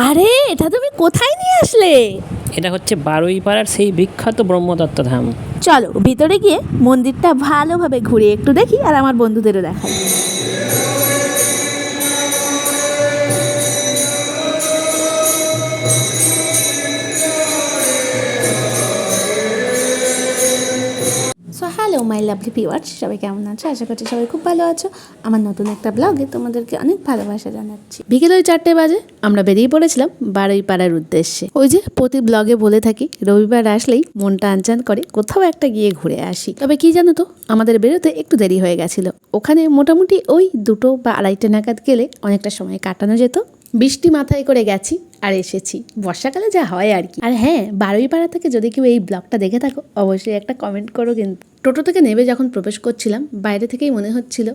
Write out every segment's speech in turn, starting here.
আরে এটা তুমি কোথায় নিয়ে আসলে? এটা হচ্ছে বারুইপাড়ার সেই বিখ্যাত ব্রহ্মদত্ত ধাম। চলো ভিতরে গিয়ে মন্দিরটা ভালোভাবে ঘুরে একটু দেখি আর আমার বন্ধুদেরও দেখাই। So hello my lovely viewers, সবাই কেমন আছো? আশা করছি সবাই খুব ভালো আছো। আমার নতুন একটা ব্লগে তোমাদেরকে অনেক ভালোবাসা জানাচ্ছি। বিকেল ওই 4টে বাজে আমরা বেরিয়ে পড়েছিলাম বারুইপাড়ার উদ্দেশ্যে। ওই যে প্রতি ব্লগে বলে থাকি রবিবার আসলেই মনটা আনচান করে কোথাও একটা গিয়ে ঘুরে আসি। তবে কি জানো তো, আমাদের বেরোতে একটু দেরি হয়ে গেছিল। ওখানে মোটামুটি ওই 2টো বা 2:30 নাগাদ গেলে অনেকটা সময় কাটানো যেত। বৃষ্টি মাথায় করে গেছি আর এসেছি, বর্ষাকালে যা হয় আর কি। আর হ্যাঁ, বারুইপাড়া থেকে যদি কেউ এই ব্লগটা দেখে থাকো অবশ্যই একটা কমেন্ট করো কিন্তু। টোটো থেকে নেমে যখন প্রবেশ করছিলাম বাইরে থেকেই মনে হচ্ছিল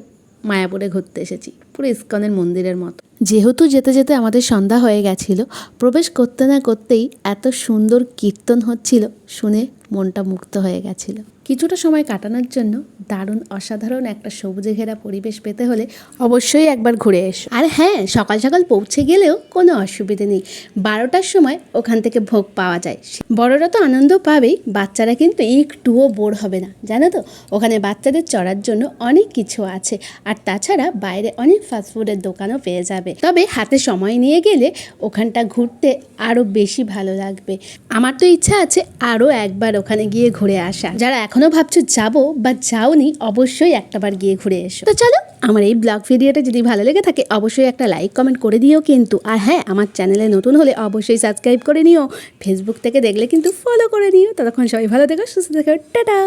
মায়াপুরে ঘুরতে এসেছি, পুরো ইস্কনের মন্দিরের মতো। যেহেতু যেতে যেতে আমাদের সন্ধ্যা হয়ে গেছিল, প্রবেশ করতে না করতেই এত সুন্দর কীর্তন হচ্ছিল, শুনে মনটা মুক্ত হয়ে গেছিল। কিছুটা সময় কাটানোর জন্য দারুণ অসাধারণ একটা সবুজে ঘেরা পরিবেশ পেতে হলে অবশ্যই একবার ঘুরে এসো। আর হ্যাঁ, সকাল সকাল পৌঁছে গেলেও কোনো অসুবিধে নেই, 12টার সময় ওখান থেকে ভোগ পাওয়া যায়। বড়রা তো আনন্দ পাবেই, বাচ্চারা কিন্তু একটুও বোর হবে না, জানো তো। ওখানে বাচ্চাদের চড়ার জন্য অনেক কিছু আছে, আর তাছাড়া বাইরে অনেক ফাস্টফুডের দোকানও পেয়ে যাবে। তবে হাতে সময় নিয়ে গেলে ওখানটা ঘুরতে আরও বেশি ভালো লাগবে। আমার তো ইচ্ছা আছে আরও একবার ওখানে গিয়ে ঘুরে আসা। যারা এখনো ভাবছো যাবো বা যাওনি, অবশ্যই একটাবার গিয়ে ঘুরে এসো। তো চলো, আমার এই ব্লগ ভিডিওটা যদি ভালো লেগে থাকে অবশ্যই একটা লাইক কমেন্ট করে দিও কিন্তু। আর হ্যাঁ, আমার চ্যানেলে নতুন হলে অবশ্যই সাবস্ক্রাইব করে নিও। ফেসবুক থেকে দেখলে কিন্তু ফলো করে নিও। ততক্ষণ সবাই ভালো থেকো, সুস্থ থেকো, টাটা।